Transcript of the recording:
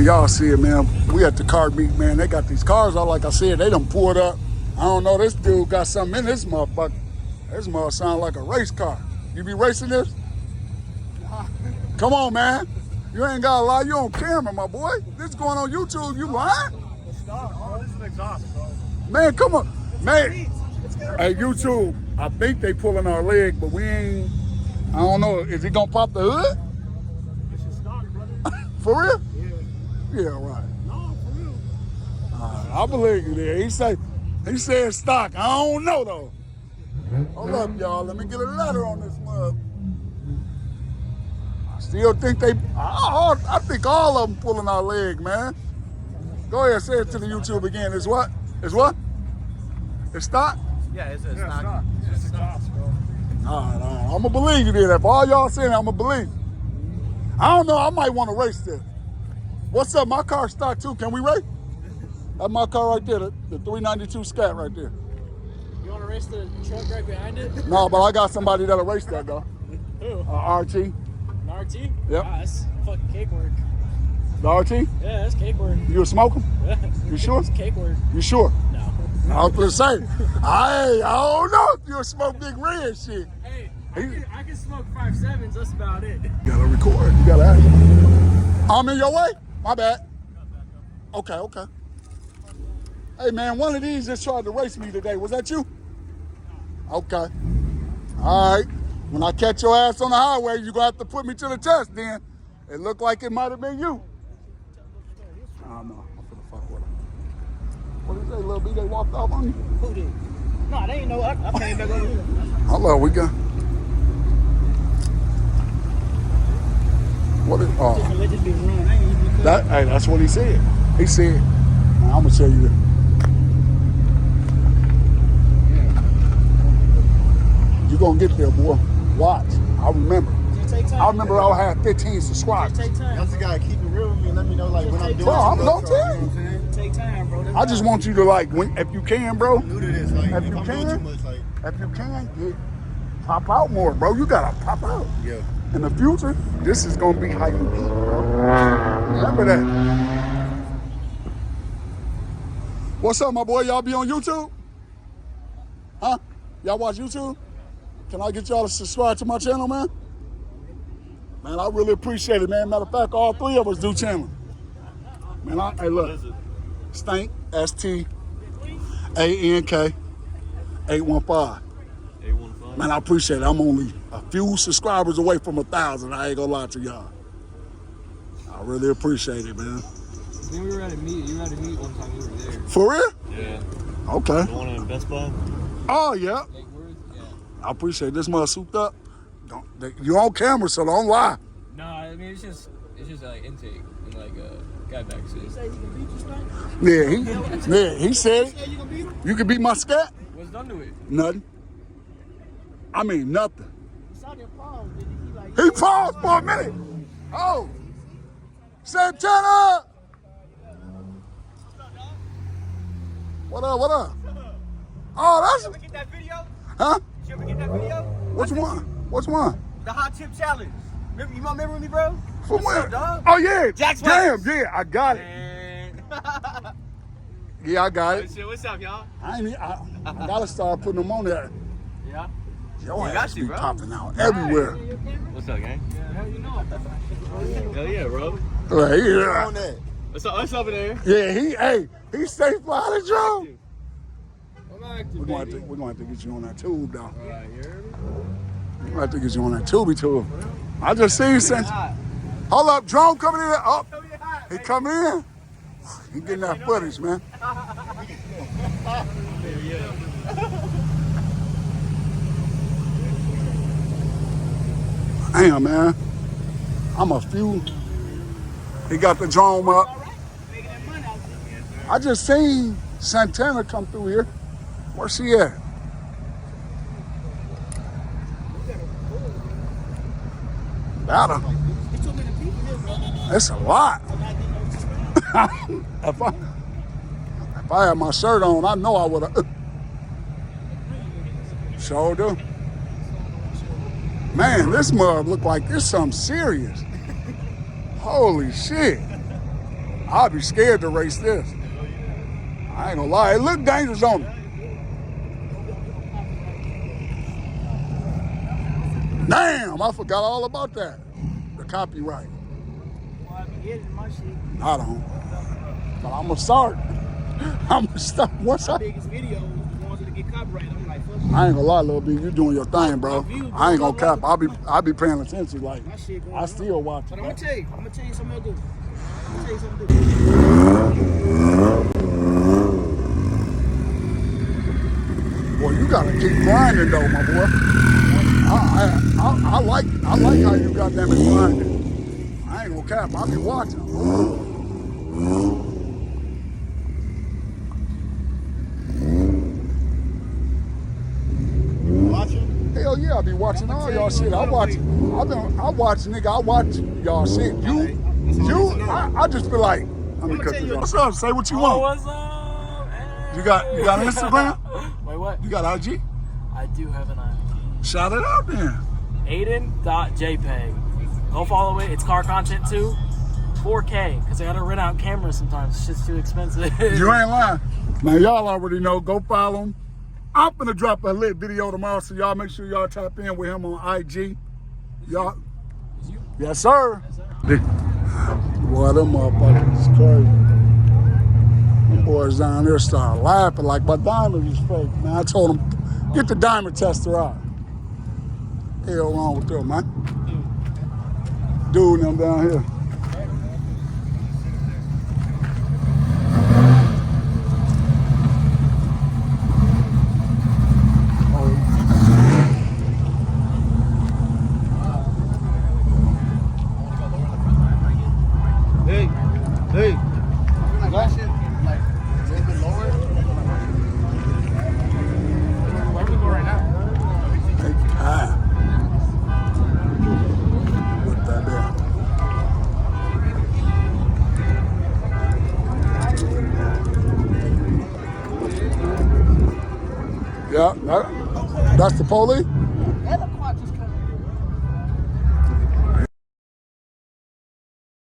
y'all see it, man. We at the car meet, man. They got these cars out, like I said, they done pulled up. I don't know, this dude got something in this motherfucker. This mother sound like a race car. You be racing this? Come on, man. You ain't gotta lie, you on camera, my boy. This going on YouTube, you lying? Oh, this is an exhaust, bro. Man, come on. Man, hey, YouTube, I think they pulling our leg, but we ain't, I don't know. Is he gonna pop the hood? This is stock, brother. For real? Yeah. Yeah, right. No, for real. I believe you there. He said stock. I don't know, though. Hold up, y'all. Let me get a letter on this mug. I still think I think all of them pulling our leg, man. Go ahead, say it to the YouTube again. It's what? It's what? It's stock? Yeah, it's stock. It's just exhaust, bro. All right. I'm going to believe you there. If all y'all saying it, I'm going to believe. I don't know. I might want to race this. What's up? My car's stock, too. Can we race? That's my car right there, the 392 Scat right there. You want to race the truck right behind it? No, but I got somebody that'll race that, though. Who? RT. An RT? Yep. Wow, that's fucking cake work. The RT? Yeah, that's cake work. You a smoker? You sure? It's cake work. You sure? No. I was gonna say, I don't know if you smoke big red shit. Hey, I can smoke 5.7s, that's about it. You gotta record, you gotta ask. I'm in your way? My bad. Okay. Hey man, one of these just tried to race me today. Was that you? Okay. All right. When I catch your ass on the highway, you're gonna have to put me to the test then. It looked like it might have been you. I don't know. I'm finna fuck with him. What did they say, Lil B? They walked off on you? Who did? No, they ain't know. I came back over here. Hello, we got. What is? Oh, Let this be ruined. I ain't even that. Hey, that's what he said. He said, man, I'm gonna tell you this. You gonna get there, boy. Watch. I remember. take time. I remember I had 15 subscribers. Just take time. Y'all just gotta keep it real with me and let me know like when I'm doing Bro, I'm some gonna stuff, tell you know what I'm saying? Take time, bro. I just want you to like, if you can, bro. I'm new to this, like If if you I'm doing can. too much, like If you can, pop out more, bro. You gotta pop out. yeah. In the future, this is gonna be how you eat, bro. Remember that. What's up, my boy? Y'all be on YouTube? Huh? Y'all watch YouTube? Can I get y'all to subscribe to my channel, man? Man, I really appreciate it, man. Matter of fact, all three of us do channel. Man, hey, look. Stank, STANK, 815. Man, I appreciate it. I'm only a few subscribers away from 1,000. I ain't gonna lie to y'all. I really appreciate it, man. Then we were at a meet. You were at a meet one time. We were there. For real? Yeah. Okay. The one in Best Buy. Oh, yeah. Lake Worth. Yeah. I appreciate this mother souped up. You on camera, so don't lie. No, I mean it's just like intake and like guy back seat. You say you can beat your Stank? He said You say you can beat him? you can beat my scat. What's done to it? Nothing. I mean nothing. You saw that pause, didn't he? Like, He paused for a minute. Oh, Santana. What up? What up? Oh, that's. You ever get that video? Huh? Did you ever get that video? Which one? Which one? The hot chip challenge. Remember, you remember me, bro? For What's when? up, dog? Oh yeah. Jack's Damn. Wax. Yeah, I got it. Man. Yeah, I got it. Shit, what's up, y'all? I gotta start putting them on there. Yeah. Your You ass got you, be bro. popping out everywhere. What's up, gang? yeah, hell, you know. Hell yeah, bro. Right, On yeah. that. What's up? What's up in there? Yeah, he stay fly the drone. I'm active, We're gonna baby. have to get you on that tube, though. Alright, you heard me? We're gonna have to get you on that tubey tube. I just see you since. Hold up, drone coming in. Oh, he coming in. He getting that footage, man. Damn, man. I'm a few. He got the drone up. I just seen Santana come through here. Where's she at? Better. It's a lot. if I had my shirt on, I know I would have. Sure do. Man, this mug look like this something serious. Holy shit. I'd be scared to race this. I ain't gonna lie, it looked dangerous on it. Damn, I forgot all about that. The copyright. Well, I be editing my shit. I don't. But I'm gonna start. I'm gonna start once My I. biggest videos, the ones that get copyrighted. I'm like, fuck I ain't gonna lie, Lil B, you doing your thing, bro. I ain't gonna cap. I'll be paying attention. Like, my shit going I still watch But it. I'm gonna tell you something else. I'm gonna tell you something. Boy, you gotta keep grinding though, my boy. I like how you goddamn it grinding. I ain't gonna cap. I'll be watching. Watching? Hell yeah, I be watching all y'all shit. I watch y'all shit. I just feel like, let me cut this off. What's up? Say what you want. What's up? Hey. You got Instagram? Wait, what? You got IG? I do have an IG. Shout it out then. Aiden.jpeg. Go follow it. It's car content too. 4K, because I gotta rent out cameras sometimes. It's just too expensive. You ain't lying. Man, y'all already know. Go follow him. I'm gonna drop a lit video tomorrow, so y'all make sure y'all tap in with him on IG. Y'all. Yes, sir. Boy, them motherfuckers is crazy. Them boys down there started laughing like my diamond was fake, man. I told them, get the diamond tester out. Hell wrong with them, man. Dude, them down here. Hey. That shit, like, a little bit lower. Where we go right now? Put that there. Yeah, that's the police.